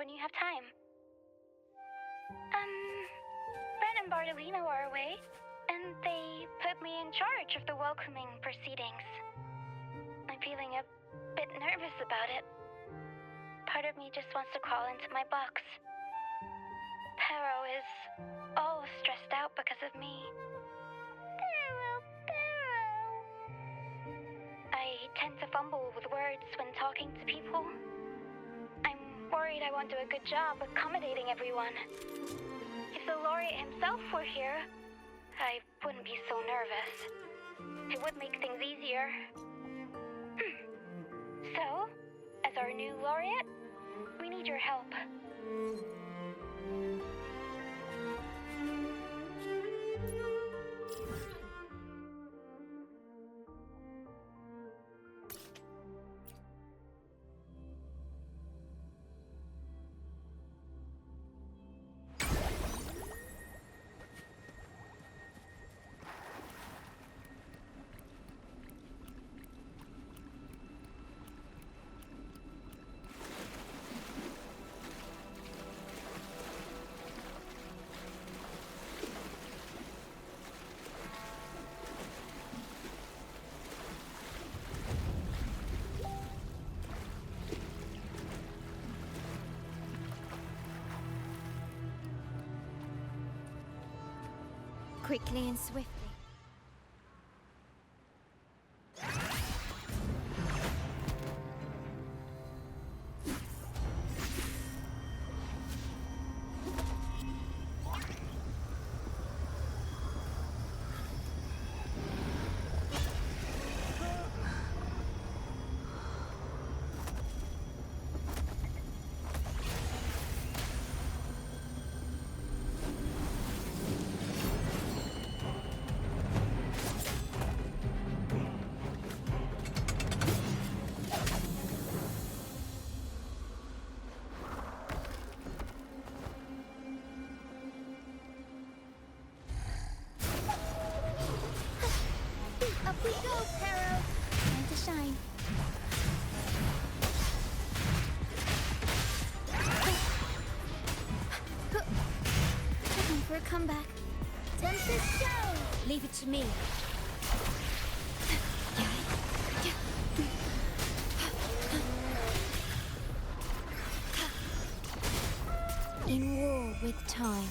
when you have time. Brent and Bartolino are away, and they put me in charge of the welcoming proceedings. I'm feeling a bit nervous about it. Part of me just wants to crawl into my box. Pero is all stressed out because of me. I tend to fumble with words when talking to people. I'm worried I won't do a good job accommodating everyone. If the laureate himself were here, I wouldn't be so nervous. It would make things easier. So, as our new laureate, we need your help. Quickly and swiftly. Up we go, Pero! Time to shine. Looking for a comeback. Tempest show! Leave it to me. In war with time.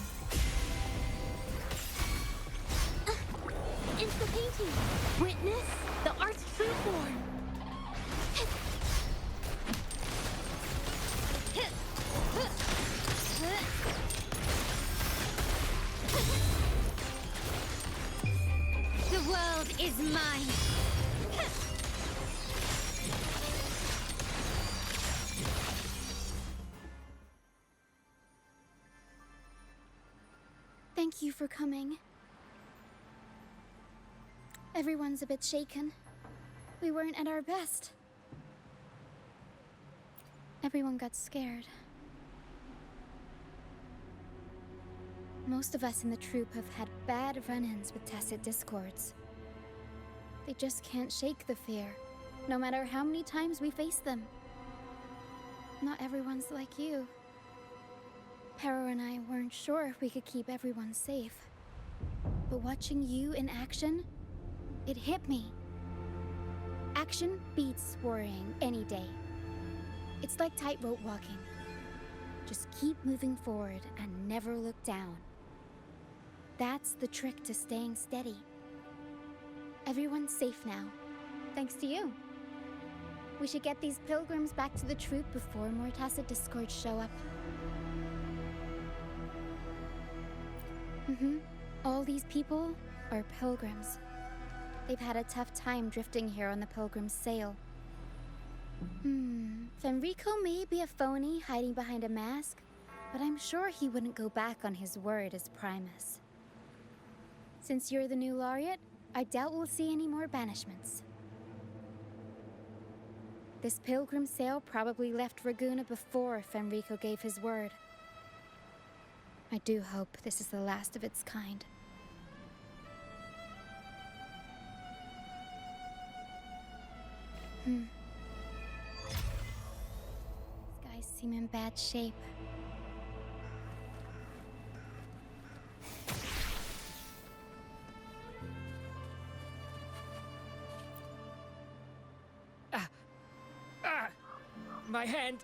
It's the painting! Witness the art's true form! The world is mine! Thank you for coming. Everyone's a bit shaken. We weren't at our best. Everyone got scared. Most of us in the troupe have had bad run-ins with tacit discords. They just can't shake the fear, no matter how many times we face them. Not everyone's like you. Pero and I weren't sure if we could keep everyone safe. But watching you in action, it hit me. Action beats worrying any day. It's like tightrope walking. Just keep moving forward and never look down. That's the trick to staying steady. Everyone's safe now, thanks to you. We should get these pilgrims back to the troupe before more tacit discords show up. All these people are pilgrims. They've had a tough time drifting here on the Pilgrim's sail. Fenrico may be a phony hiding behind a mask, but I'm sure he wouldn't go back on his word as Primus. Since you're the new laureate, I doubt we'll see any more banishments. This Pilgrim sail probably left Raguna before Fenrico gave his word. I do hope this is the last of its kind. These guys seem in bad shape. my hand.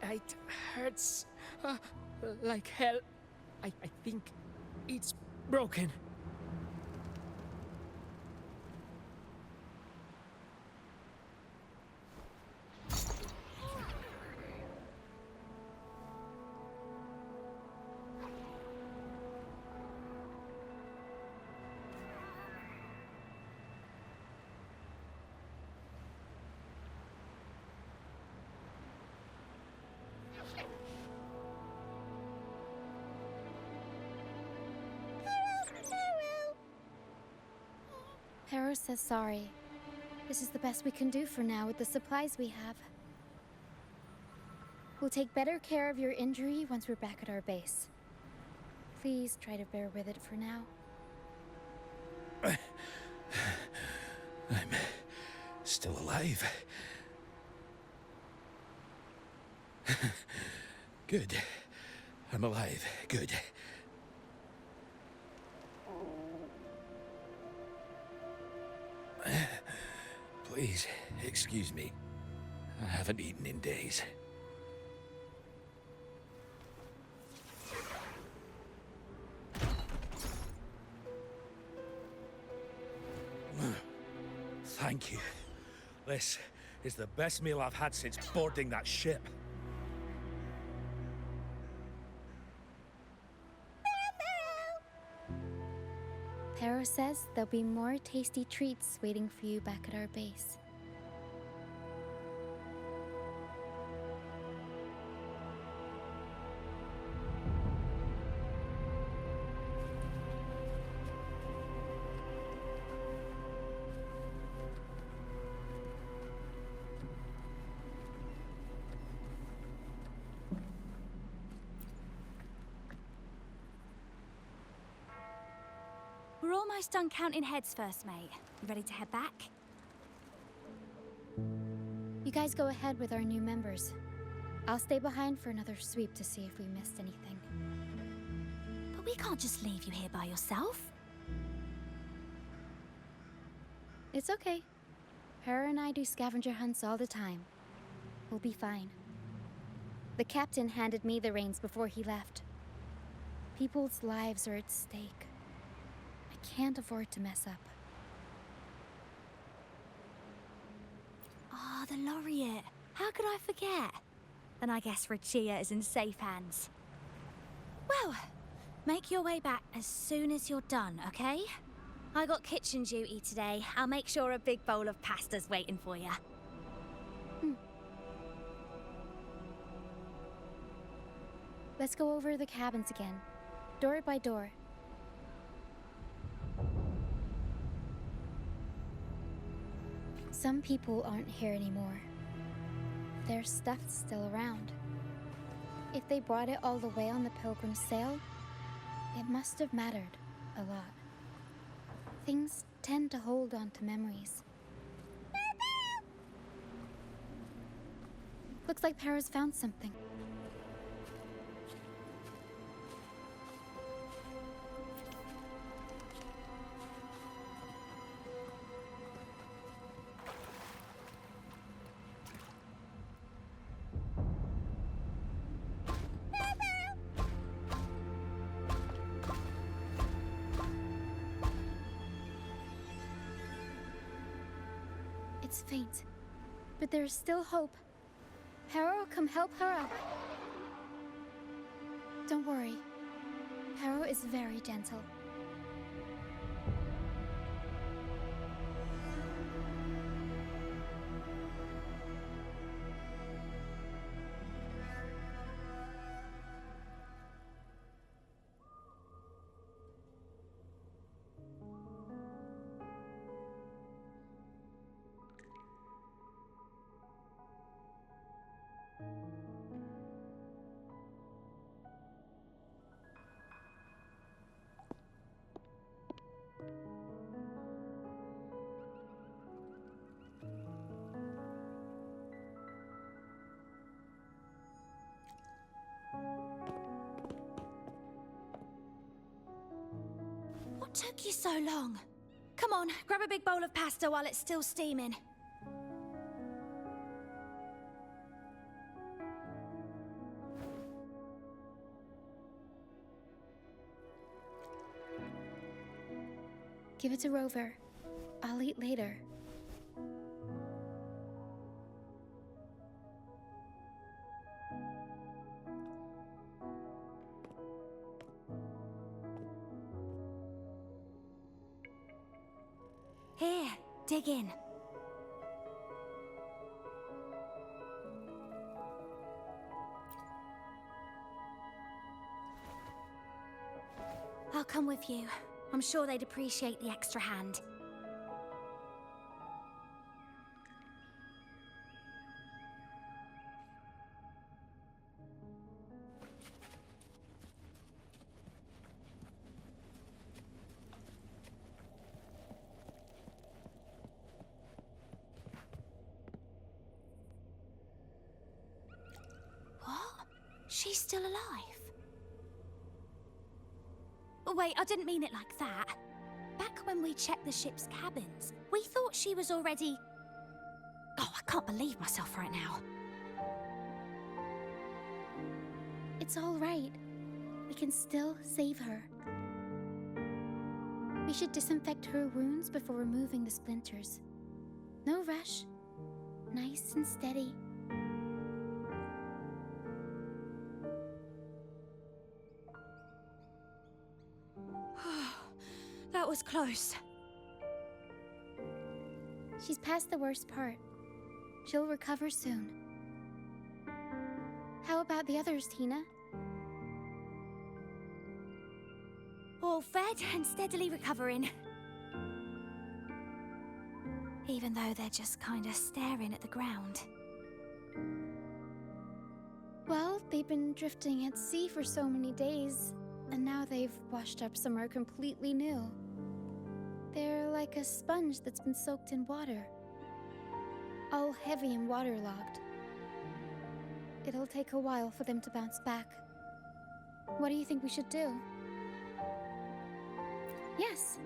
It hurts like hell. I think it's broken. Pero says sorry. This is the best we can do for now with the supplies we have. We'll take better care of your injury once we're back at our base. Please try to bear with it for now. I'm still alive. Good. I'm alive. Good. Please, excuse me. I haven't eaten in days. Thank you. This is the best meal I've had since boarding that ship. Pero says there'll be more tasty treats waiting for you back at our base. We're almost done counting heads first, mate. You ready to head back? You guys go ahead with our new members. I'll stay behind for another sweep to see if we missed anything. But we can't just leave you here by yourself. It's okay. Hera and I do scavenger hunts all the time. We'll be fine. The captain handed me the reins before he left. People's lives are at stake. I can't afford to mess up. Ah, the laureate. How could I forget? Then I guess Roccia is in safe hands. Well, make your way back as soon as you're done, okay? I got kitchen duty today. I'll make sure a big bowl of pasta's waiting for you. Let's go over the cabins again, door by door. Some people aren't here anymore. Their stuff's still around. If they brought it all the way on the Pilgrim's sail, it must have mattered a lot. Things tend to hold on to memories. Looks like Para's found something. It's faint, but there's still hope. Pero will come help her up. Don't worry. Pero is very gentle. What took you so long? Come on, grab a big bowl of pasta while it's still steaming. Give it to Rover. I'll eat later. Here, dig in. I'll come with you. I'm sure they'd appreciate the extra hand. What? She's still alive? Wait, I didn't mean it like that. Back when we checked the ship's cabins, we thought she was already... Oh, I can't believe myself right now. It's all right. We can still save her. We should disinfect her wounds before removing the splinters. No rush. Nice and steady. That was close. She's past the worst part. She'll recover soon. How about the others, Tina? All fed and steadily recovering. Even though they're just kind of staring at the ground. Well, they've been drifting at sea for so many days, and now they've washed up somewhere completely new. They're like a sponge that's been soaked in water. All heavy and waterlogged. It'll take a while for them to bounce back. What do you think we should do? Yes,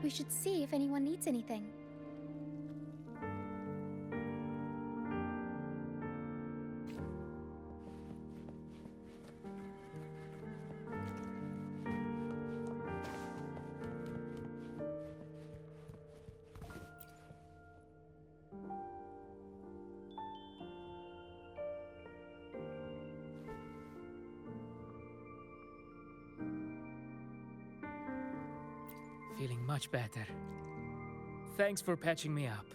we should see if anyone needs anything. Feeling much better. Thanks for patching me up.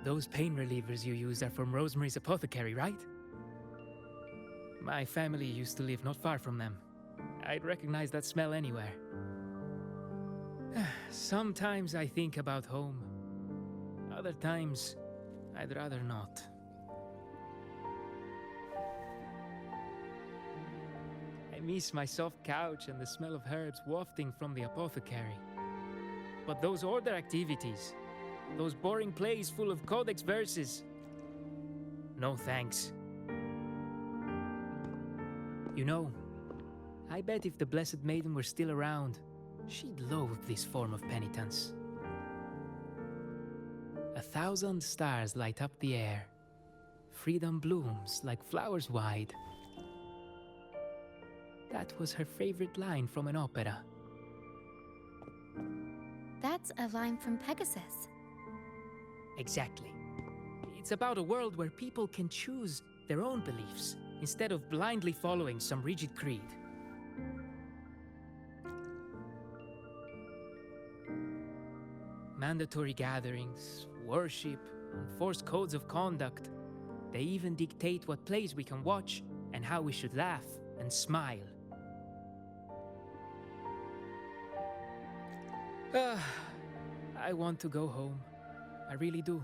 Those pain relievers you use are from Rosemary's apothecary, right? My family used to live not far from them. I'd recognize that smell anywhere. Sometimes I think about home. Other times, I'd rather not. I miss my soft couch and the smell of herbs wafting from the apothecary. But those order activities, those boring plays full of codex verses, no thanks. You know, I bet if the Blessed Maiden were still around, she'd loathe this form of penitence. 1,000 stars light up the air. Freedom blooms like flowers wide. That was her favorite line from an opera. That's a line from Pegasus. Exactly. It's about a world where people can choose their own beliefs instead of blindly following some rigid creed. Mandatory gatherings, worship, enforced codes of conduct. They even dictate what plays we can watch and how we should laugh and smile. I want to go home. I really do.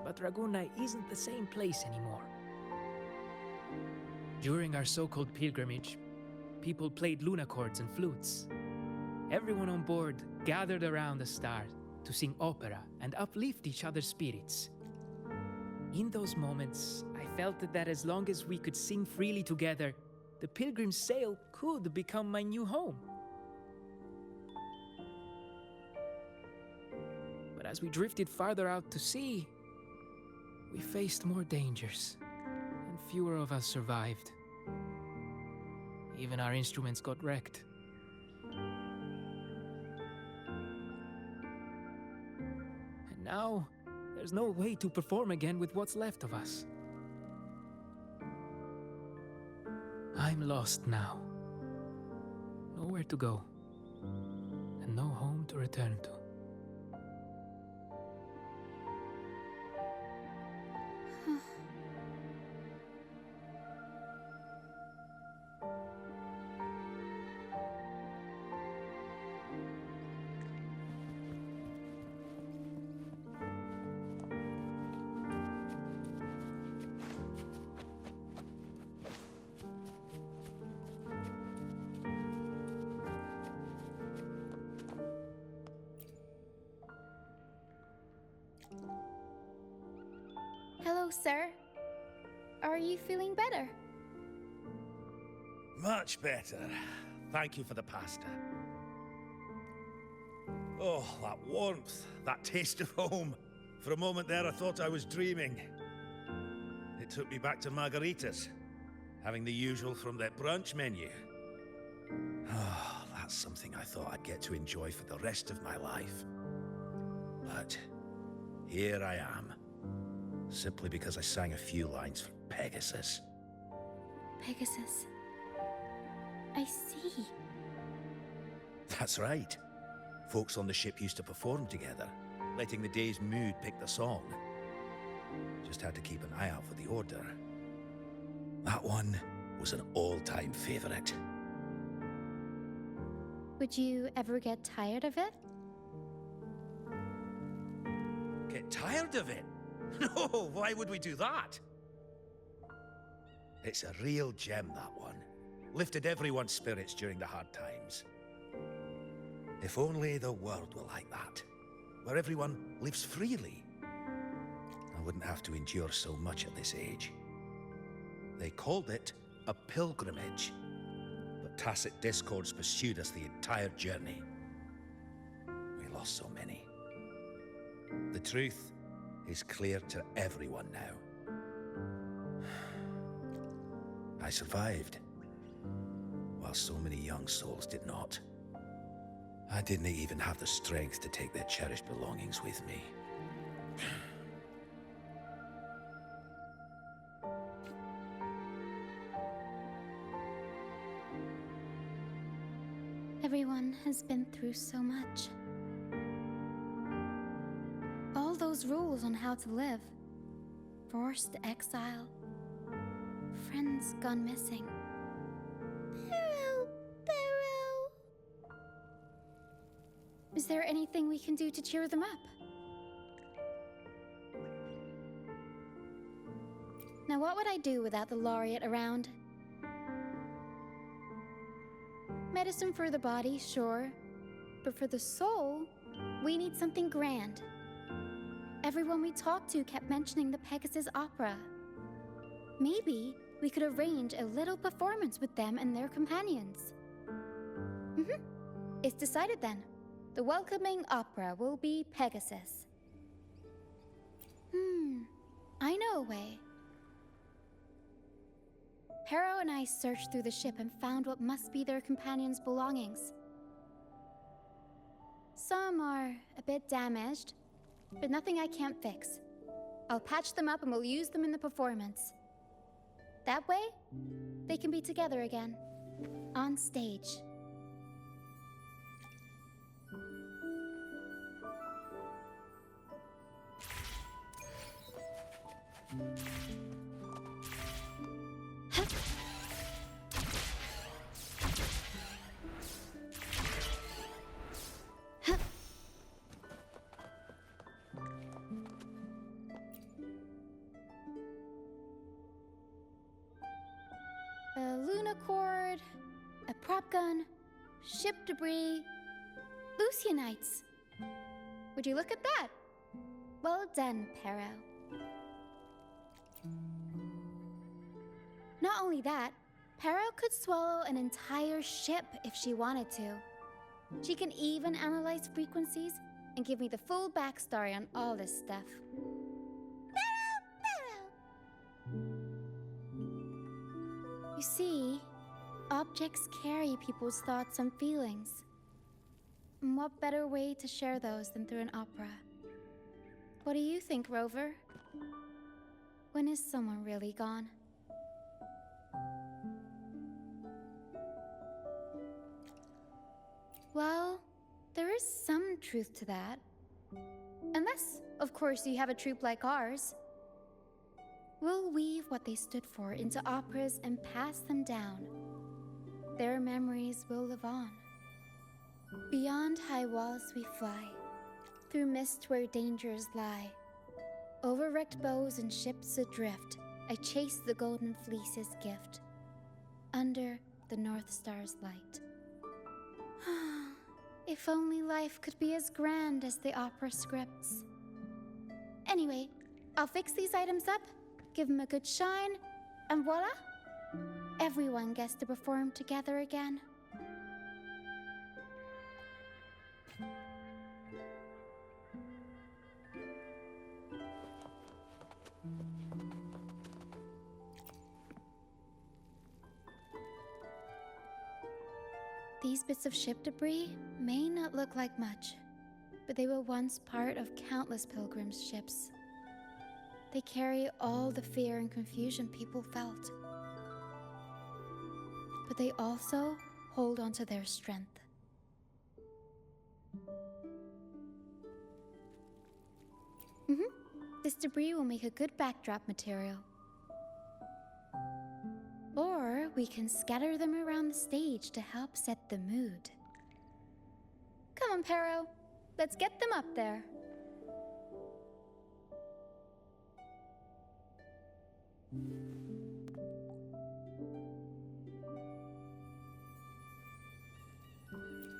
But Raguna isn't the same place anymore. During our so-called pilgrimage, people played lunacords and flutes. Everyone on board gathered around the stars to sing opera and uplift each other's spirits. In those moments, I felt that as long as we could sing freely together, the pilgrim's sail could become my new home. as we drifted farther out to sea, we faced more dangers, and fewer of us survived. Even our instruments got wrecked. And now, there's no way to perform again with what's left of us. I'm lost now. Nowhere to go, and no home to return to. Hello, sir. Are you feeling better? Much better. Thank you for the pasta. Oh, that warmth, that taste of home. For a moment there, I thought I was dreaming. It took me back to margaritas, having the usual from their brunch menu. Oh, that's something I thought I'd get to enjoy for the rest of my life. But here I am, simply because I sang a few lines for Pegasus. Pegasus. I see. That's right. Folks on the ship used to perform together, letting the day's mood pick the song. Just had to keep an eye out for the order. That one was an all-time favorite. Would you ever get tired of it? Get tired of it? No, why would we do that? It's a real gem, that one. Lifted everyone's spirits during the hard times. If only the world were like that, where everyone lives freely. I wouldn't have to endure so much at this age. They called it a pilgrimage, but tacit discords pursued us the entire journey. We lost so many. The truth is clear to everyone now. I survived, while so many young souls did not. I didn't even have the strength to take their cherished belongings with me. Everyone has been through so much. All those rules on how to live. Forced exile. Friends gone missing. Barrow! Barrow! Is there anything we can do to cheer them up? Now, what would I do without the laureate around? Medicine for the body, sure. But for the soul, we need something grand. Everyone we talked to kept mentioning the Pegasus Opera. Maybe we could arrange a little performance with them and their companions. It's decided then. The welcoming opera will be Pegasus. I know a way. Harrow and I searched through the ship and found what must be their companions' belongings. Some are a bit damaged, but nothing I can't fix. I'll patch them up and we'll use them in the performance. That way, they can be together again, on stage. A lunacord, a prop gun, ship debris, Lucianites. Would you look at that? Well done, Pero. Not only that, Pero could swallow an entire ship if she wanted to. She can even analyze frequencies and give me the full backstory on all this stuff. You see, objects carry people's thoughts and feelings. And what better way to share those than through an opera? What do you think, Rover? When is someone really gone? Well, there is some truth to that. Unless, of course, you have a troupe like ours. We'll weave what they stood for into operas and pass them down. Their memories will live on. Beyond high walls we fly, through mist where dangers lie. Over wrecked bows and ships adrift, I chase the golden fleece's gift, under the North Star's light. If only life could be as grand as the opera scripts. Anyway, I'll fix these items up, give them a good shine, and voila! Everyone gets to perform together again. These bits of ship debris may not look like much, but they were once part of countless pilgrims' ships. They carry all the fear and confusion people felt. But they also hold onto their strength. This debris will make a good backdrop material. Or we can scatter them around the stage to help set the mood. Come on, Pero. Let's get them up there.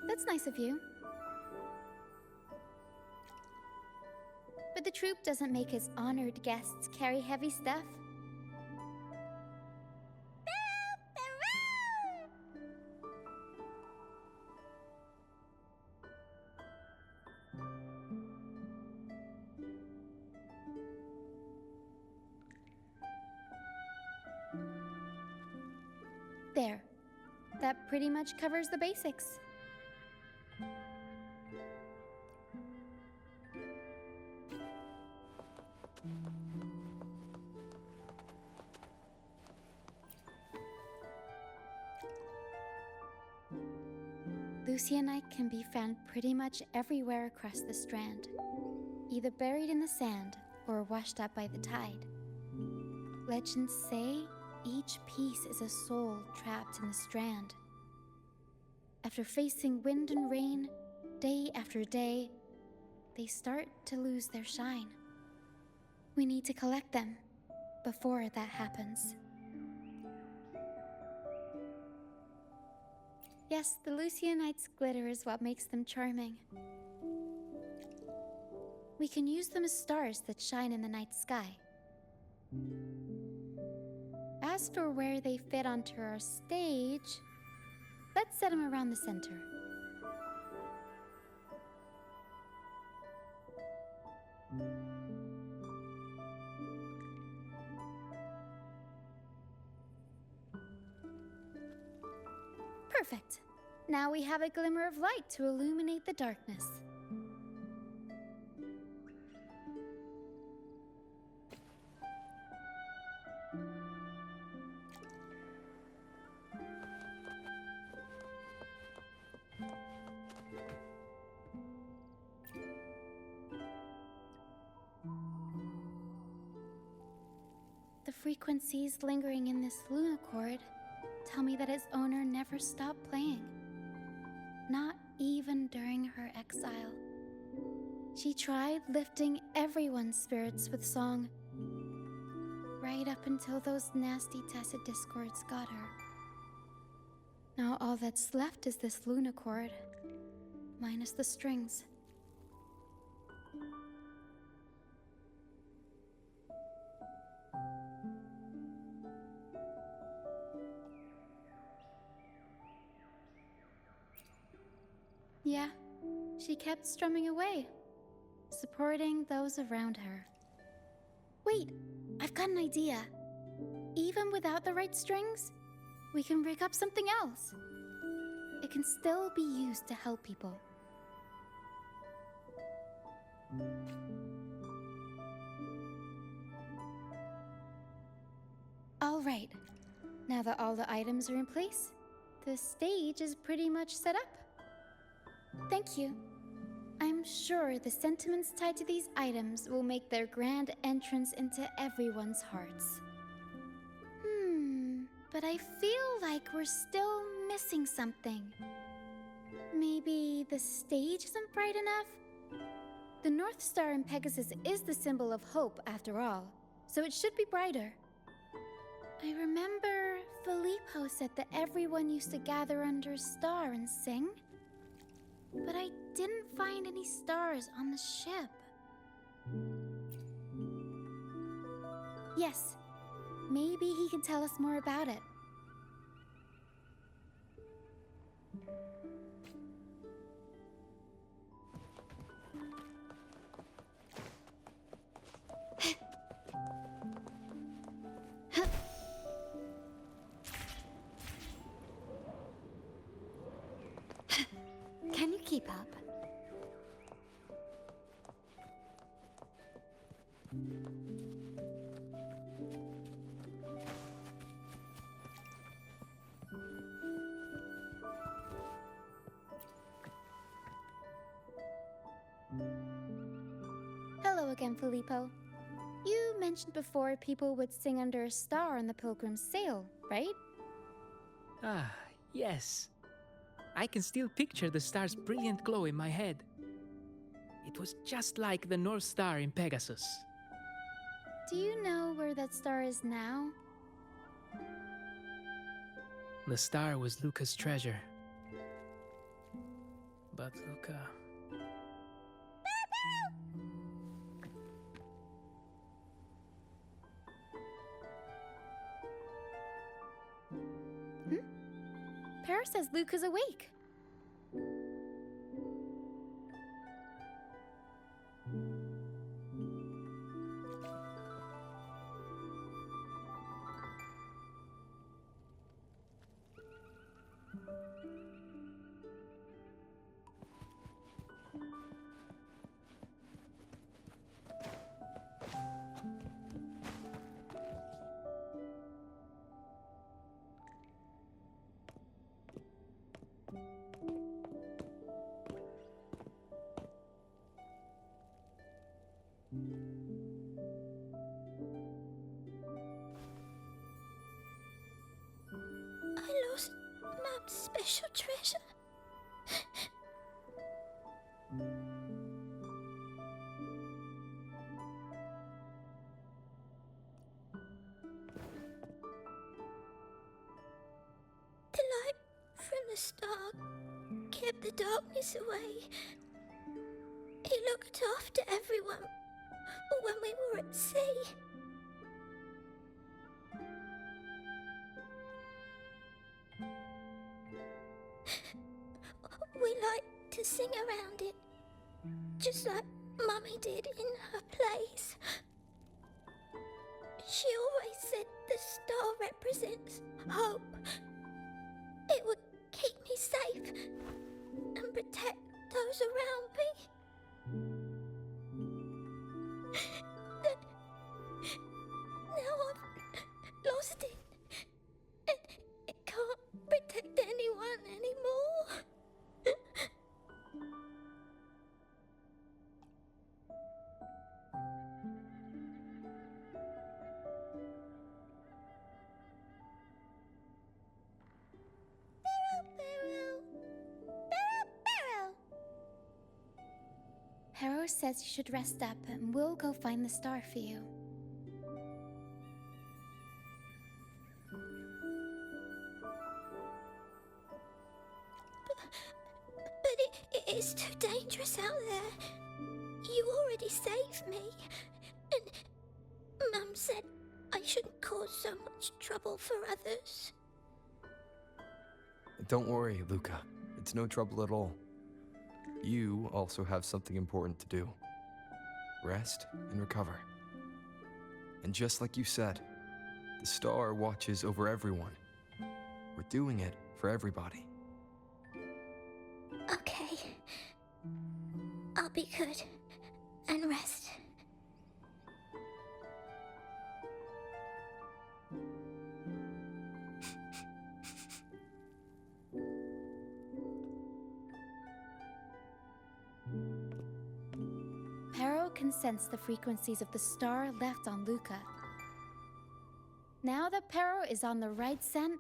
That's nice of you. But the troupe doesn't make its honored guests carry heavy stuff. There. That pretty much covers the basics. Lucianite can be found pretty much everywhere across the strand, either buried in the sand or washed up by the tide. Legends say each piece is a soul trapped in the strand. After facing wind and rain, day after day, they start to lose their shine. We need to collect them before that happens. Yes, the Lucianite's glitter is what makes them charming. We can use them as stars that shine in the night sky. As for where they fit onto our stage, let's set them around the center. Perfect. Now we have a glimmer of light to illuminate the darkness. The frequencies lingering in this lunacord tell me that its owner never stopped playing. Not even during her exile. She tried lifting everyone's spirits with song, right up until those nasty tacit discords got her. Now all that's left is this lunacord, minus the strings. Yeah, she kept strumming away, supporting those around her. Wait, I've got an idea. Even without the right strings, we can rig up something else. It can still be used to help people. All right. Now that all the items are in place, the stage is pretty much set up. Thank you. I'm sure the sentiments tied to these items will make their grand entrance into everyone's hearts. But I feel like we're still missing something. Maybe the stage isn't bright enough? The North Star in Pegasus is the symbol of hope, after all, so it should be brighter. I remember Filippo said that everyone used to gather under a star and sing. But I didn't find any stars on the ship. Yes, maybe he can tell us more about it. Can you keep up? Hello again, Filippo. You mentioned before people would sing under a star on the Pilgrim's Sail, right? Ah, yes. I can still picture the star's brilliant glow in my head. It was just like the North Star in Pegasus. Do you know where that star is now? The star was Luca's treasure. But Luca... Para says Luca's awake. I lost Mum's special treasure. The light from the star kept the darkness away. He looked after everyone when we were at sea. We like to sing around it, just like Mummy did in her plays. She always said the star represents hope. It would keep me safe and protect those around me. Now I've lost it, and it can't protect anyone anymore. Harrow says you should rest up and we'll go find the star for you. But it is too dangerous out there. You already saved me. And Mum said I shouldn't cause so much trouble for others. Don't worry, Luca. It's no trouble at all. You also have something important to do. rest, and recover. And just like you said, the star watches over everyone. We're doing it for everybody. Okay. I'll be good and rest. Pero can sense the frequencies of the star left on Luca. Now that Pero is on the right scent,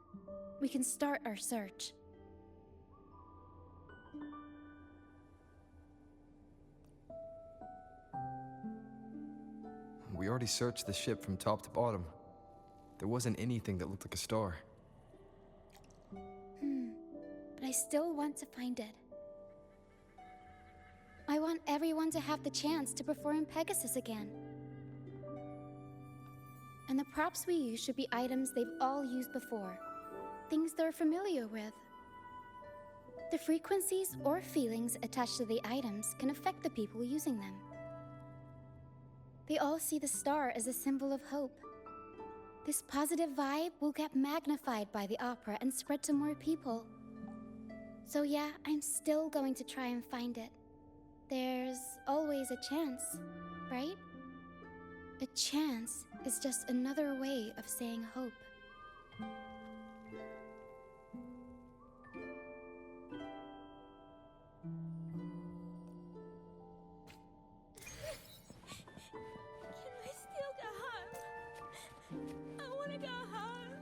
we can start our search. We already searched the ship from top to bottom. There wasn't anything that looked like a star. But I still want to find it. I want everyone to have the chance to perform Pegasus again. And the props we use should be items they've all used before. Things they're familiar with. The frequencies or feelings attached to the items can affect the people using them. They all see the star as a symbol of hope. This positive vibe will get magnified by the opera and spread to more people. So yeah, I'm still going to try and find it. There's always a chance, right? A chance is just another way of saying hope. Can we still go home? I want to go home.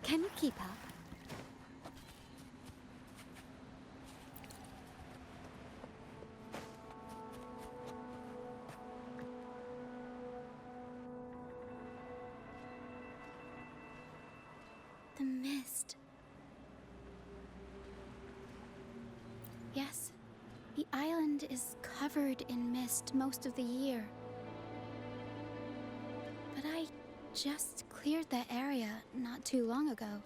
Can you keep up? The mist. Yes, the island is covered in mist most of the year. But I just cleared that area not too long ago.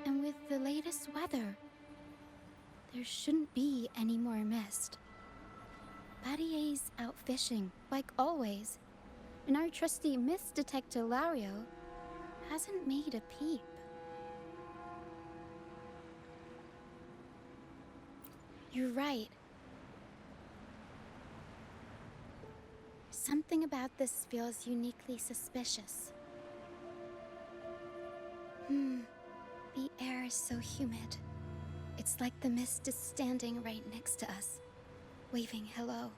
And with the latest weather, there shouldn't be any more mist. Battier's out fishing, like always, and our trusty mist detector Lario hasn't made a peep. You're right. Something about this feels uniquely suspicious. The air is so humid. It's like the mist is standing right next to us, waving hello.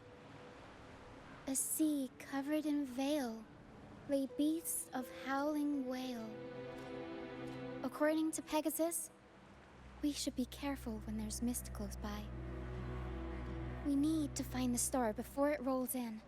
A sea covered in veil lay beasts of howling whale. According to Pegasus, we should be careful when there's mist close by. We need to find the star before it rolls in.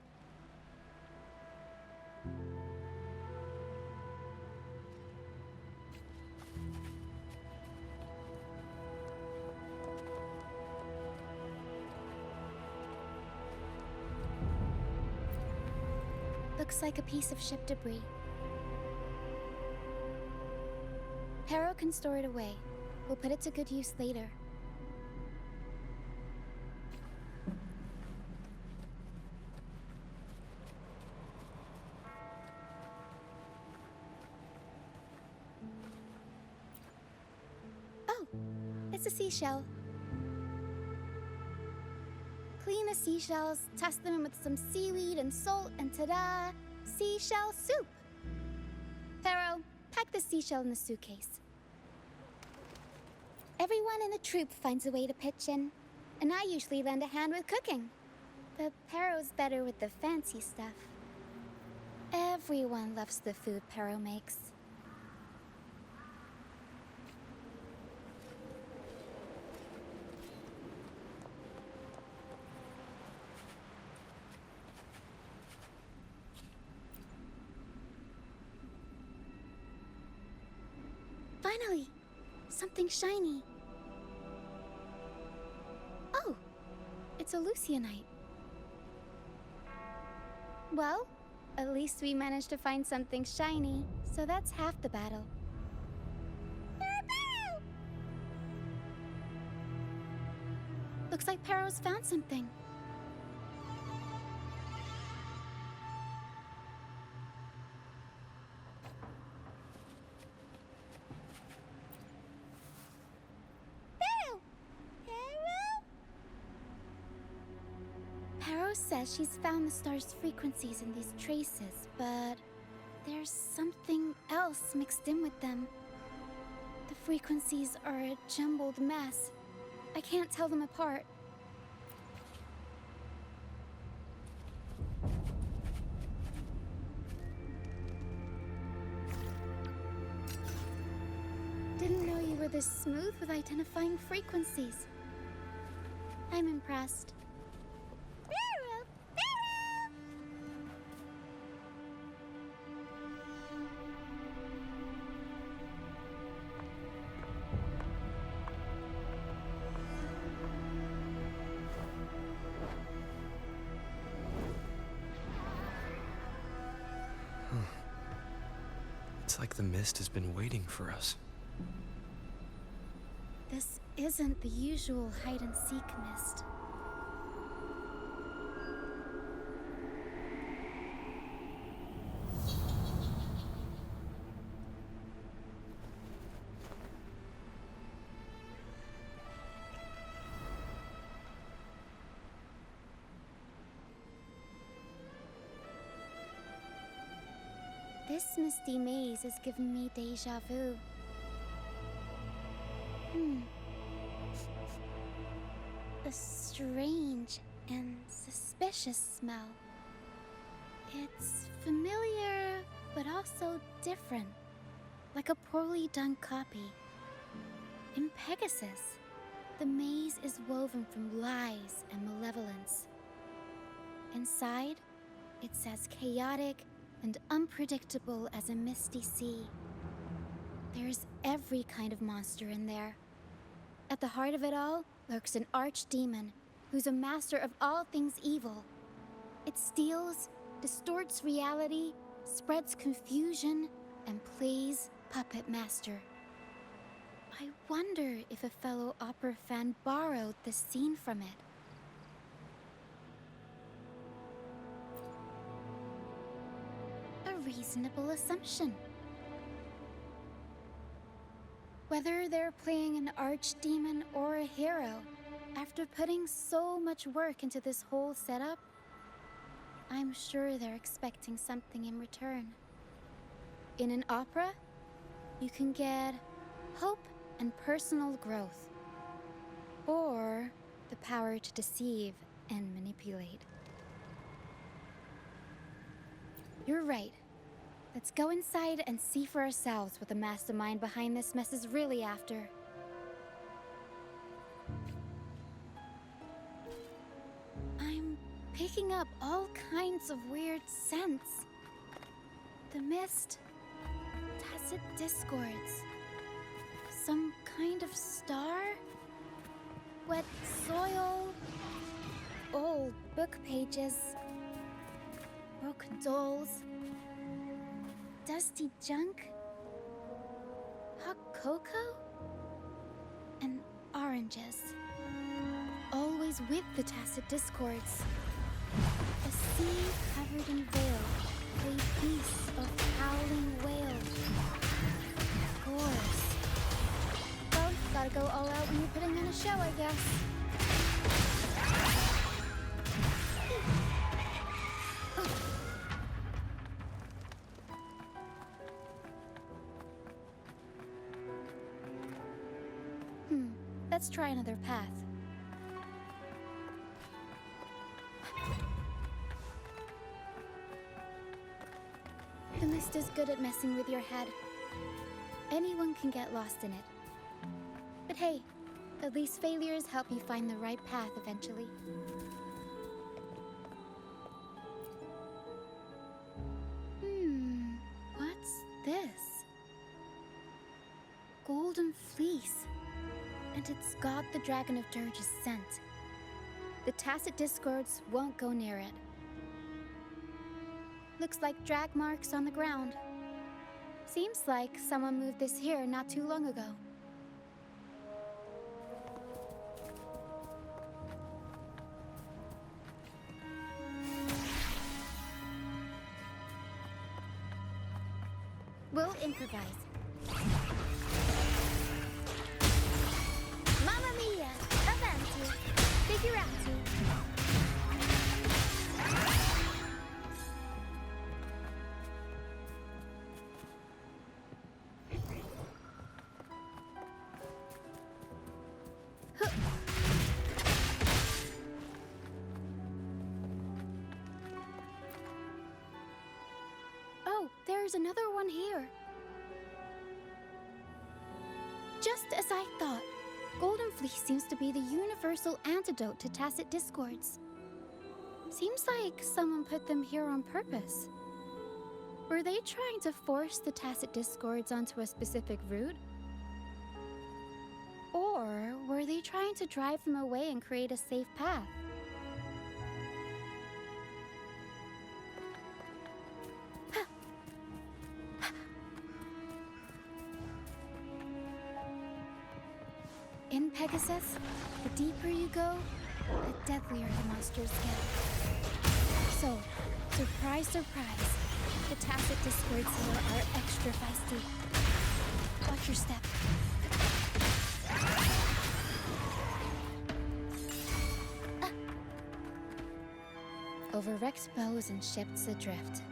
Looks like a piece of ship debris. Pero can store it away. We'll put it to good use later. Oh, it's a seashell. Clean the seashells, toss them in with some seaweed and salt, and ta-da! Seashell soup! Pero, pack the seashell in the suitcase. Everyone in the troupe finds a way to pitch in, and I usually lend a hand with cooking. But Pero's better with the fancy stuff. Everyone loves the food Pero makes. Finally! Something shiny. Oh! It's a Lucianite. Well, at least we managed to find something shiny, so that's half the battle. Looks like Pero's found something. Pero says she's found the star's frequencies in these traces, but there's something else mixed in with them. The frequencies are a jumbled mess. I can't tell them apart. Didn't know you were this smooth with identifying frequencies. I'm impressed. It's like the mist has been waiting for us. This isn't the usual hide-and-seek mist. This misty maze has given me déjà vu. A strange and suspicious smell. It's familiar, but also different, like a poorly done copy. In Pegasus, the maze is woven from lies and malevolence. Inside, it's as chaotic and unpredictable as a misty sea. There's every kind of monster in there. At the heart of it all lurks an archdemon who's a master of all things evil. It steals, distorts reality, spreads confusion, and plays puppet master. I wonder if a fellow opera fan borrowed this scene from it. A reasonable assumption. Whether they're playing an archdemon or a hero, after putting so much work into this whole setup, I'm sure they're expecting something in return. In an opera, you can get hope and personal growth, or the power to deceive and manipulate. You're right. Let's go inside and see for ourselves what the mastermind behind this mess is really after. I'm picking up all kinds of weird scents. The mist, tacit discords, some kind of star, wet soil, old book pages, broken dolls, dusty junk, hot cocoa, and oranges. Always with the tacit discords. A sea covered in veil, a piece of howling whale. Gorse. Well, gotta go all out when you're putting on a show, I guess. Let's try another path. The mist is good at messing with your head. Anyone can get lost in it. But hey, at least failures help you find the right path eventually. What's this? golden fleece. And it's got the Dragon of Dirge's scent. The Tacit Discords won't go near it. Looks like drag marks on the ground. Seems like someone moved this here not too long ago. We'll improvise. Mamma mia! Avanti! Figurati! Huh. Oh, there's another one here. Just as I thought, Golden Fleece seems to be the universal antidote to Tacit Discords. Seems like someone put them here on purpose. Were they trying to force the Tacit Discords onto a specific route? Or were they trying to drive them away and create a safe path? In Pegasus, the deeper you go, the deadlier the monsters get. So, surprise, surprise, the Tacit Discords here are extra feisty. Watch your step. Over wrecked bows and ships adrift,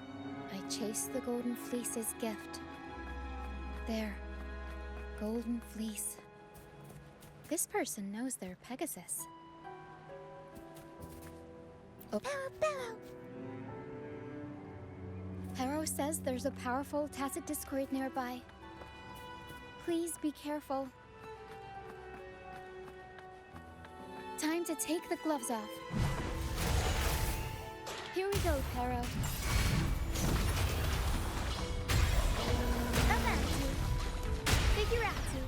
I chase the Golden Fleece's gift. There, Golden Fleece. This person knows their Pegasus. Oh. Harrow says there's a powerful Tacit Discord nearby. Please be careful. Time to take the gloves off. Here we go, Harrow. Avanti. Figurati.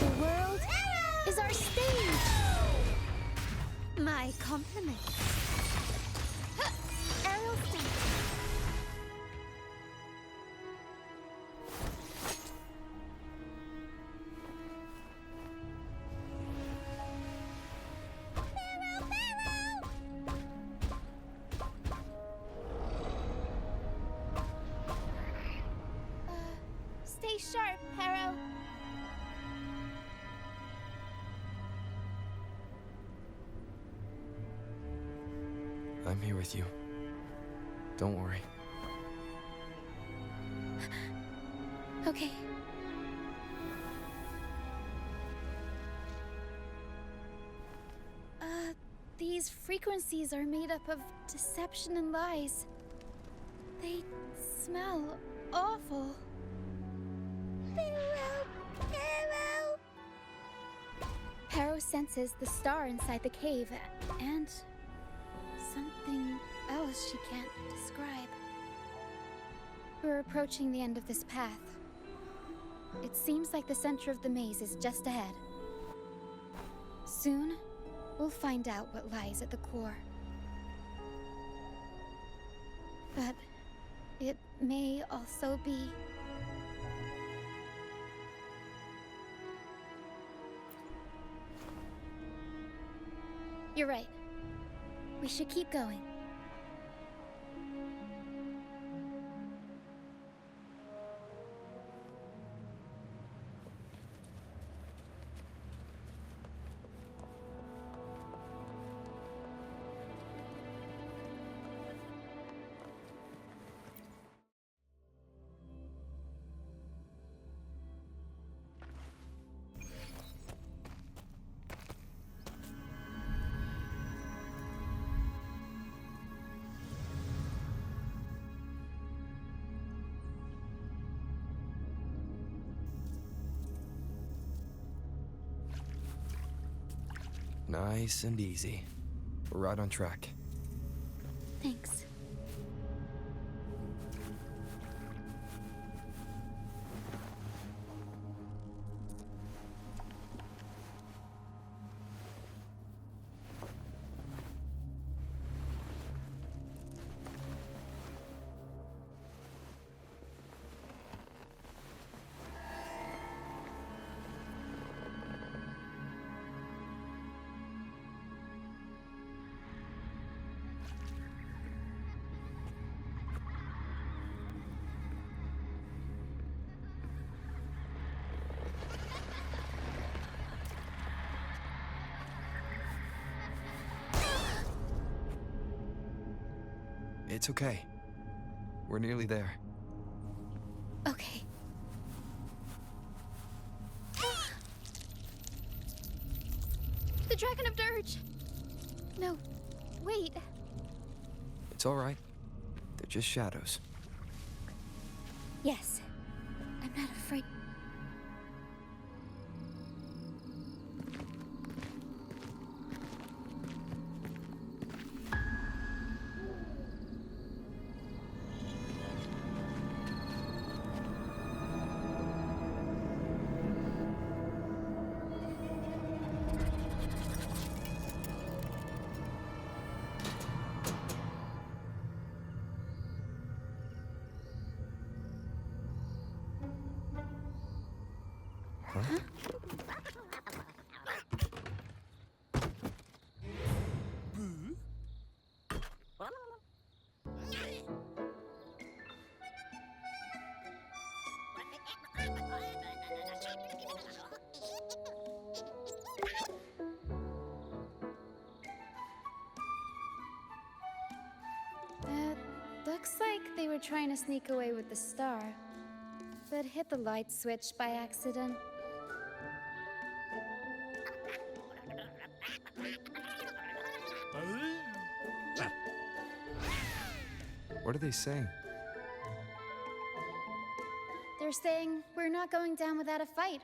The world is our stage! My compliments. Aerial stage. Stay sharp, Harrow. I'm here with you. Don't worry. Okay. These frequencies are made up of deception and lies. They smell awful. Harrow senses the star inside the cave, and something else she can't describe. We're approaching the end of this path. It seems like the center of the maze is just ahead. Soon, we'll find out what lies at the core. But it may also be... You're right. We should keep going. Nice and easy. We're right on track. Thanks. It's okay. We're nearly there. Okay. The Dragon of Dirge! No, wait. It's all right. They're just shadows. Yes, I'm not afraid. Looks like they were trying to sneak away with the star, but hit the light switch by accident. What are they saying? They're saying we're not going down without a fight.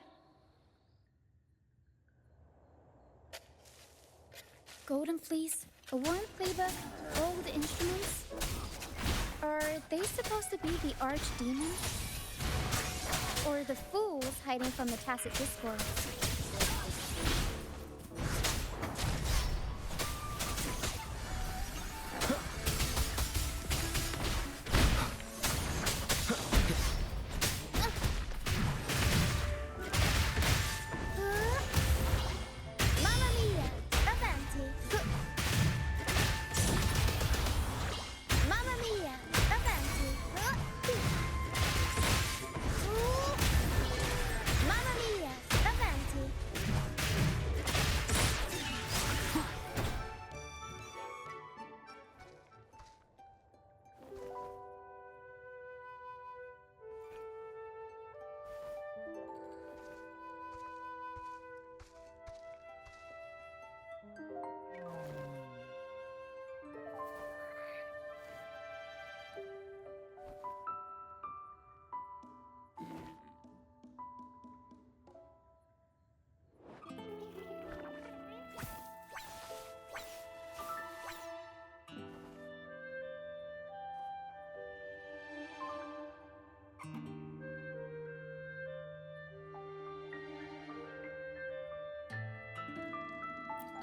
Golden Fleece, a worn playbook, old instruments. Are they supposed to be the archdemon? Or the fools hiding from the Tacit Discord?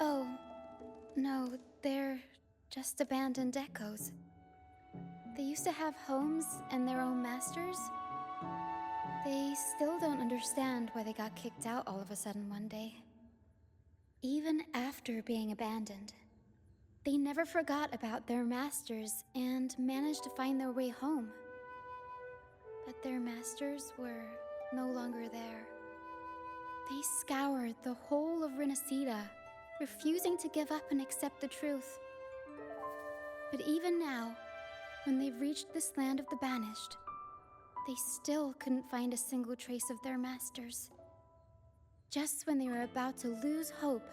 Oh, no, they're just abandoned echoes. They used to have homes and their own masters. They still don't understand why they got kicked out all of a sudden one day. Even after being abandoned, they never forgot about their masters and managed to find their way home. But their masters were no longer there. They scoured the whole of Renacida, refusing to give up and accept the truth. But even now, when they've reached this land of the banished, they still couldn't find a single trace of their masters. Just when they were about to lose hope,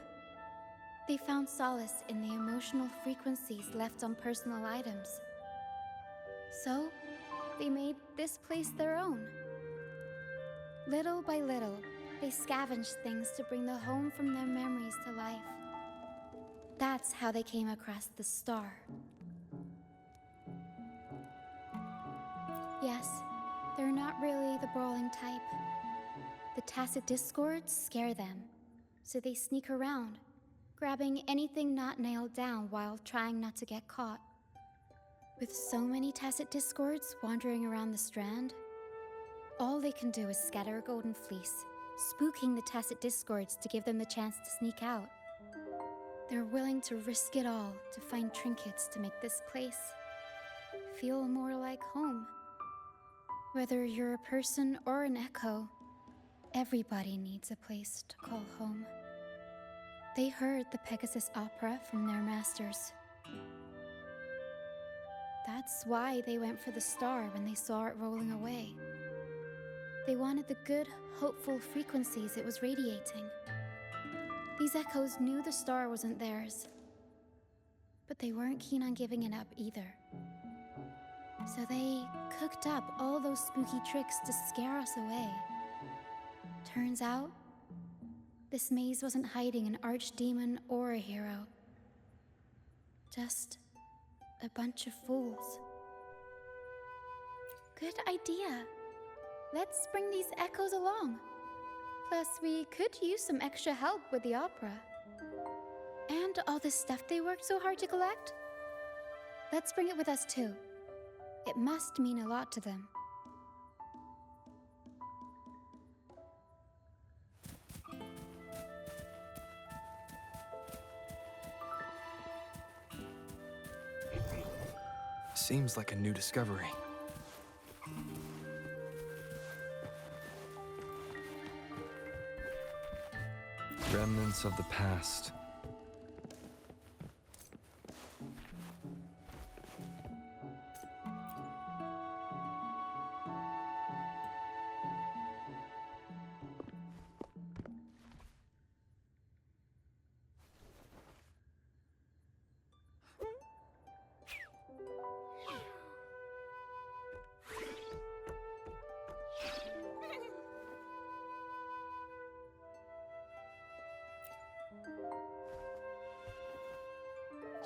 they found solace in the emotional frequencies left on personal items. So, they made this place their own. Little by little, they scavenged things to bring the home from their memories to life. That's how they came across the star. Yes, they're not really the brawling type. The Tacit Discords scare them, so they sneak around, grabbing anything not nailed down while trying not to get caught. With so many Tacit Discords wandering around the Strand, all they can do is scatter a golden fleece, spooking the Tacit Discords to give them the chance to sneak out. They're willing to risk it all to find trinkets to make this place feel more like home. Whether you're a person or an echo, everybody needs a place to call home. They heard the Pegasus opera from their masters. That's why they went for the star when they saw it rolling away. They wanted the good, hopeful frequencies it was radiating. These echoes knew the star wasn't theirs, but they weren't keen on giving it up either. So they cooked up all those spooky tricks to scare us away. Turns out, this maze wasn't hiding an archdemon or a hero. Just a bunch of fools. Good idea. Let's bring these echoes along. Plus, we could use some extra help with the opera. And all the stuff they worked so hard to collect. Let's bring it with us too. It must mean a lot to them. Seems like a new discovery. Remnants of the past.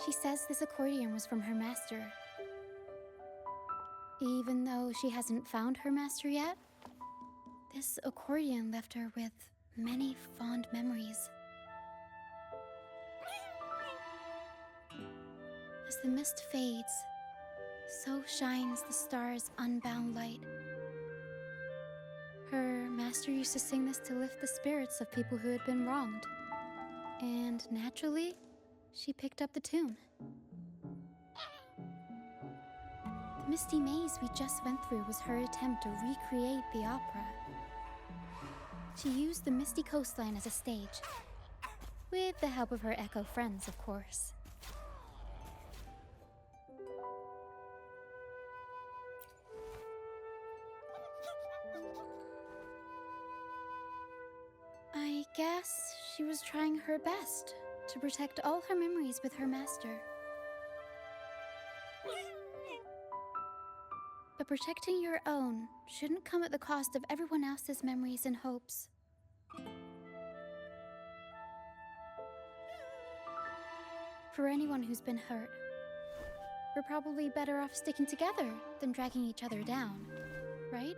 She says this accordion was from her master. Even though she hasn't found her master yet, this accordion left her with many fond memories. As the mist fades, so shines the star's unbound light. Her master used to sing this to lift the spirits of people who had been wronged. And naturally, she picked up the tune. The misty maze we just went through was her attempt to recreate the opera. She used the misty coastline as a stage, with the help of her echo friends, of course. I guess she was trying her best to protect all her memories with her master. But protecting your own shouldn't come at the cost of everyone else's memories and hopes. For anyone who's been hurt, we're probably better off sticking together than dragging each other down, right?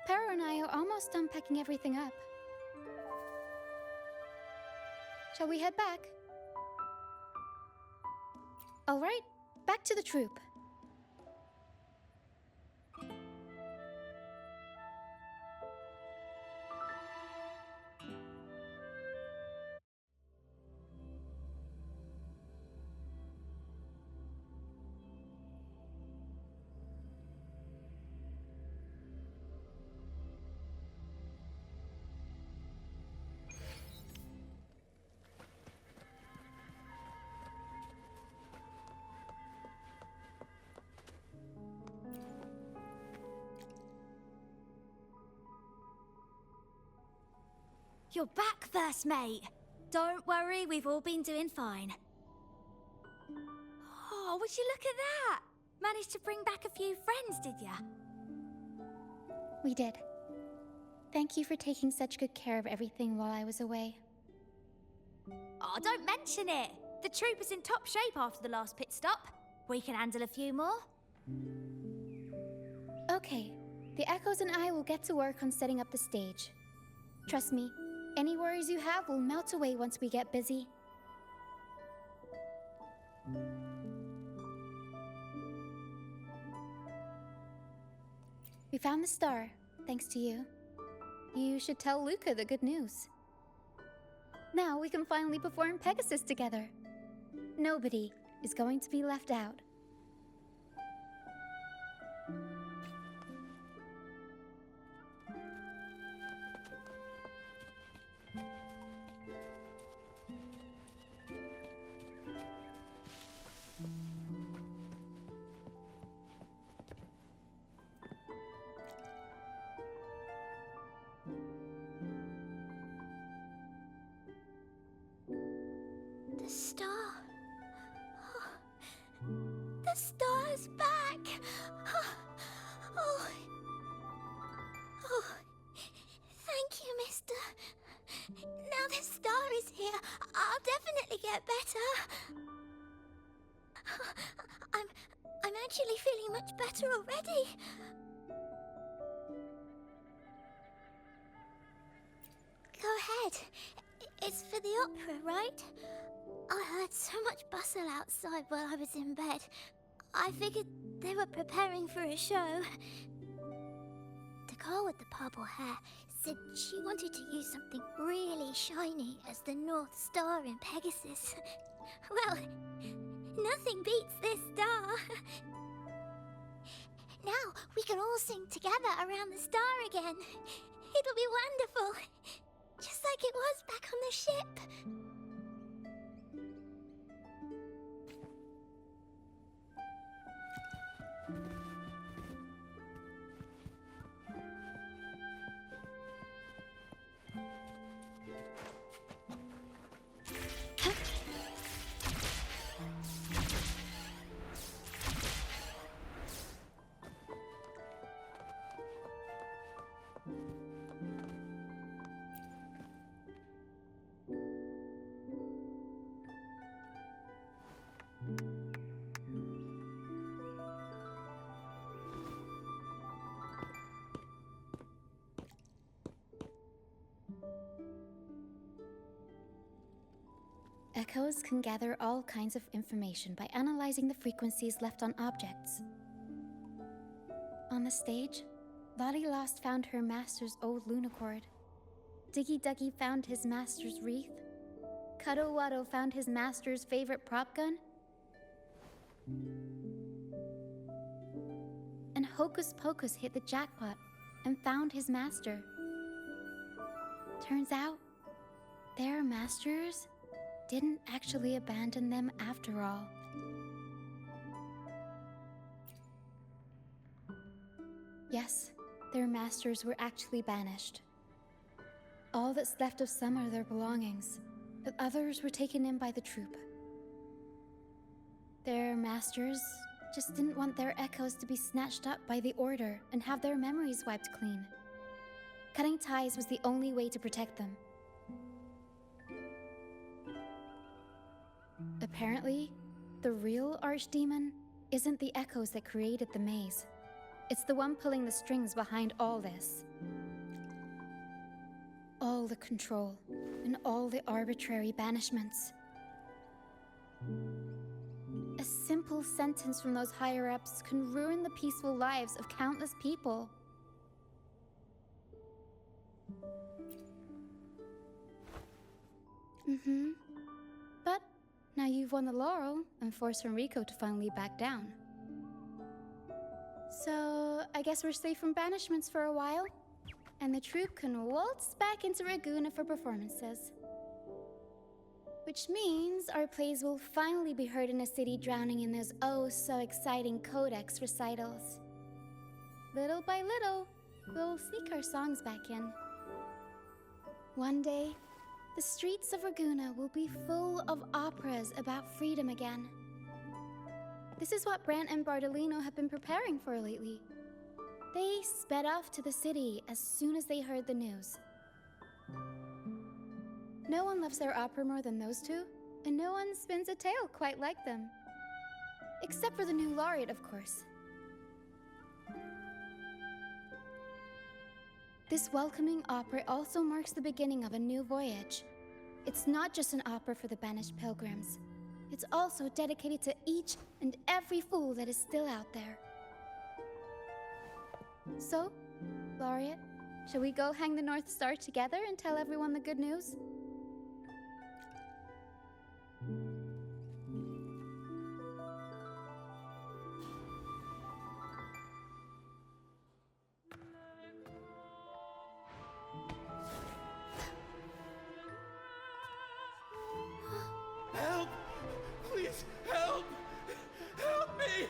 Pero and I are almost done packing everything up. Shall we head back? All right, back to the troop. You're back, first mate. Don't worry, we've all been doing fine. Oh, would you look at that? Managed to bring back a few friends, did ya? We did. Thank you for taking such good care of everything while I was away. Oh, don't mention it. The troop is in top shape after the last pit stop. We can handle a few more. Okay, the Echoes and I will get to work on setting up the stage. Trust me, any worries you have will melt away once we get busy. We found the star, thanks to you. You should tell Luca the good news. Now we can finally perform Pegasus together. Nobody is going to be left out. The star. Oh, the star's back. Oh, oh, thank you, mister. Now the star is here, I'll definitely get better. I'm actually feeling much better already. Go ahead. It's for the opera, right? I heard so much bustle outside while I was in bed. I figured they were preparing for a show. The girl with the purple hair said she wanted to use something really shiny as the North Star in Pegasus. Well, nothing beats this star. Now we can all sing together around the star again. It'll be wonderful. Just like it was back on the ship. Echoes can gather all kinds of information by analyzing the frequencies left on objects. On the stage, Lottie Lost found her master's old lunicord. Diggy Duggy found his master's wreath. Cuddle Waddle found his master's favorite prop gun. And Hocus Pocus hit the jackpot and found his master. Turns out, their masters didn't actually abandon them after all. Yes, their masters were actually banished. All that's left of some are their belongings, but others were taken in by the troop. Their masters just didn't want their echoes to be snatched up by the Order and have their memories wiped clean. Cutting ties was the only way to protect them. Apparently, the real Archdemon isn't the echoes that created the maze. It's the one pulling the strings behind all this. All the control, and all the arbitrary banishments. A simple sentence from those higher-ups can ruin the peaceful lives of countless people. But now you've won the laurel and forced Enrico to finally back down. So, I guess we're safe from banishments for a while, and the troupe can waltz back into Ragusa for performances. Which means our plays will finally be heard in a city drowning in those oh-so-exciting codex recitals. Little by little, we'll sneak our songs back in. One day, the streets of Ragusa will be full of operas about freedom again. This is what Brant and Bardolino have been preparing for lately. They sped off to the city as soon as they heard the news. No one loves their opera more than those two, and no one spins a tale quite like them. Except for the new laureate, of course. This welcoming opera also marks the beginning of a new voyage. It's not just an opera for the banished pilgrims. it's also dedicated to each and every fool that is still out there. So, Laureate, shall we go hang the North Star together and tell everyone the good news? Help! Please, help! Help me!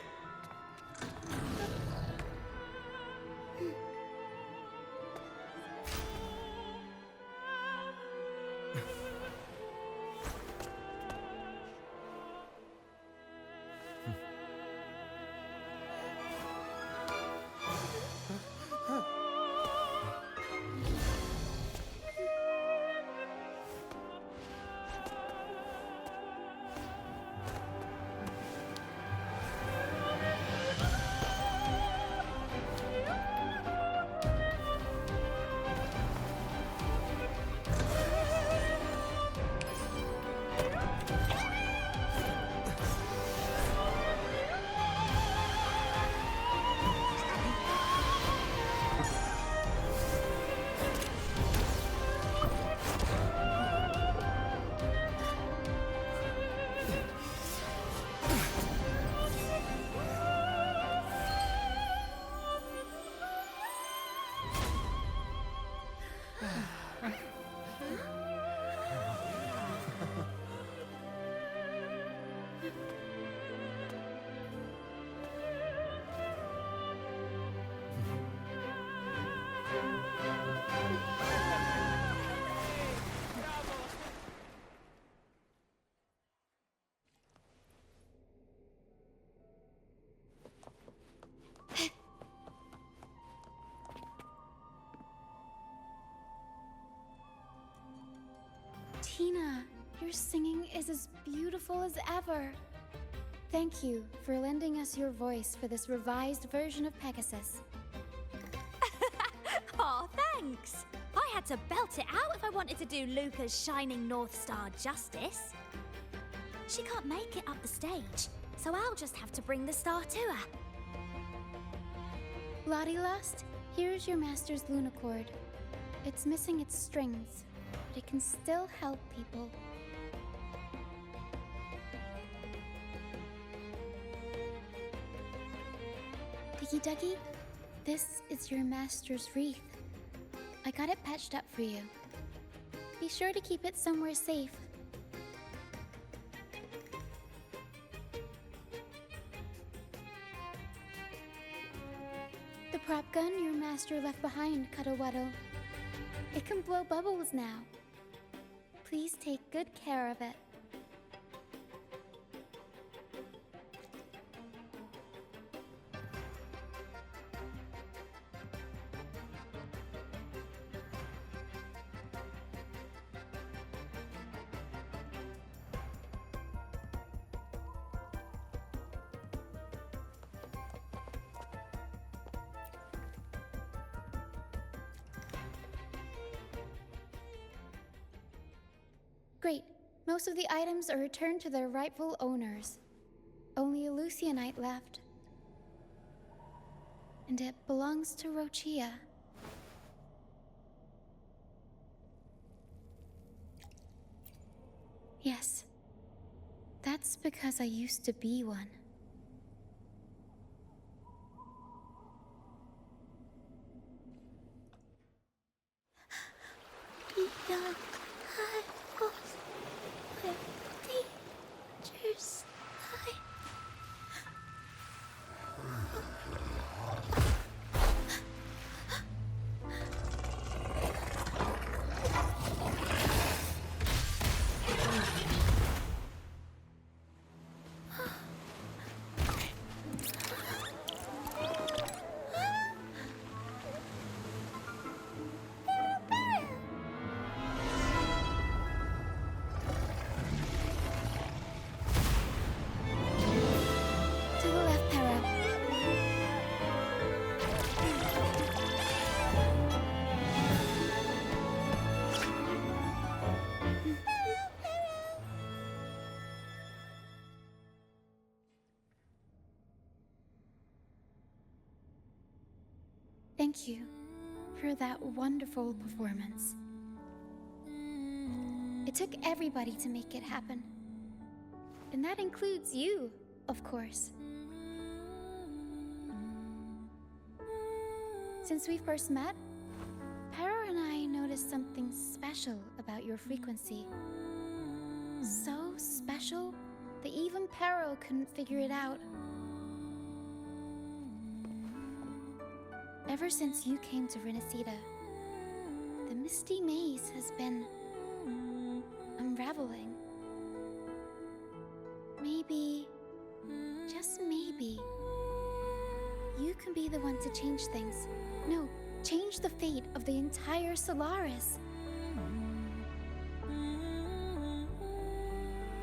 Tina, your singing is as beautiful as ever. Thank you for lending us your voice for this revised version of Pegasus. Aw, thanks! I had to belt it out if I wanted to do Luca's Shining North Star justice. She can't make it up the stage, so I'll just have to bring the star to her. Lottie Lost, here's your master's Lunacord. It's missing its strings, but it can still help people. Diggy Duggy, this is your master's wreath. I got it patched up for you. Be sure to keep it somewhere safe. The prop gun your master left behind, Cuddlewaddle. It can blow bubbles now. Please take good care of it. Great. Most of the items are returned to their rightful owners. Only a Lucianite left. And it belongs to Roccia. Yes. That's because I used to be one. Beyond high walls, where dangers lie. thank you for that wonderful performance. It took everybody to make it happen. And that includes you, of course. Since we first met, Pero and I noticed something special about your frequency. So special that even Pero couldn't figure it out. Ever since you came to Renacida, the misty maze has been unraveling. Maybe, just maybe, you can be the one to change things. No, change the fate of the entire Solaris.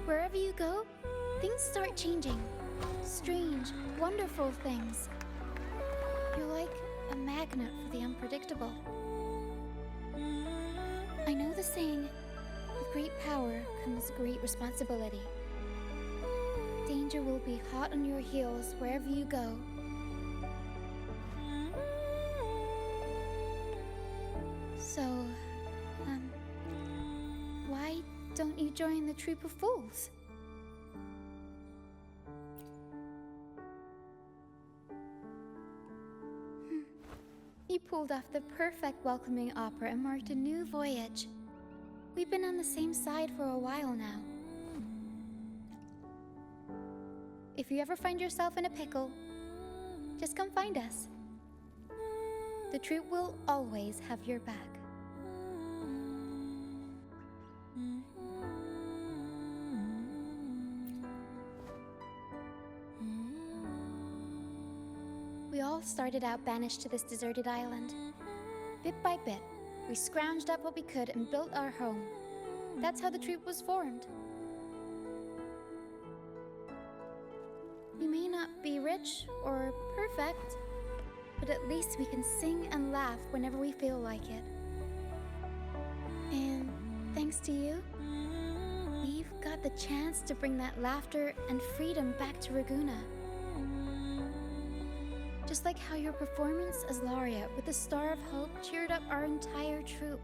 Wherever you go, things start changing. Strange, wonderful things. You're like a magnet for the unpredictable. I know the saying, with great power comes great responsibility. Danger will be hot on your heels wherever you go. So, why don't you join the troop of fools? You pulled off the perfect welcoming opera and marked a new voyage. We've been on the same side for a while now. If you ever find yourself in a pickle, just come find us. The troop will always have your back. We all started out banished to this deserted island. Bit by bit, we scrounged up what we could and built our home. That's how the troop was formed. We may not be rich or perfect, but at least we can sing and laugh whenever we feel like it. And thanks to you, we've got the chance to bring that laughter and freedom back to Raguna. Just like how your performance as Laureate with the Star of Hope cheered up our entire troop.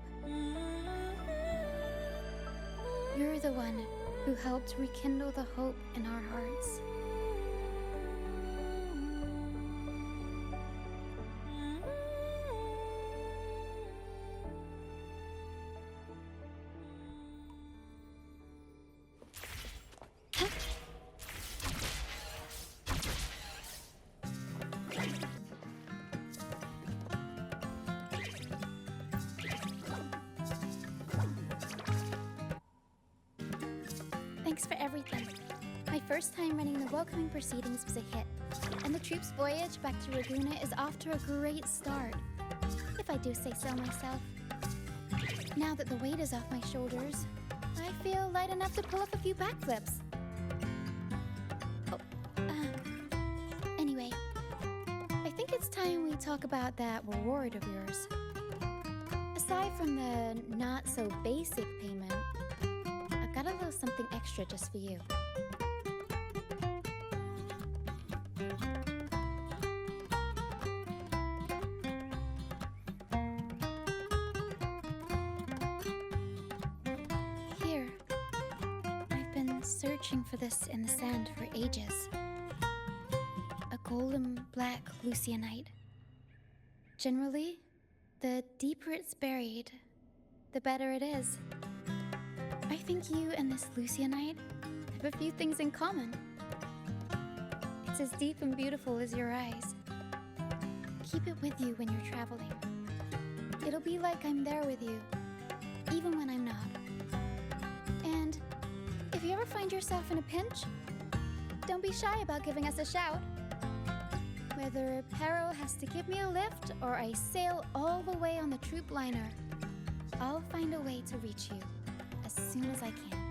You're the one who helped rekindle the hope in our hearts. Thanks for everything. My first time running the welcoming proceedings was a hit, and the troop's voyage back to Raguna is off to a great start, if I do say so myself. Now that the weight is off my shoulders, I feel light enough to pull off a few backflips. Anyway, I think it's time we talk about that reward of yours. Aside from the not-so-basic payment, I've got a little something extra just for you. Here. I've been searching for this in the sand for ages. A golden black Lucianite. Generally, the deeper it's buried, the better it is. I think you and this Lucianite have a few things in common. It's as deep and beautiful as your eyes. Keep it with you when you're traveling. It'll be like I'm there with you, even when I'm not. And if you ever find yourself in a pinch, don't be shy about giving us a shout. Whether Pero has to give me a lift or I sail all the way on the troop liner, I'll find a way to reach you as soon as I can.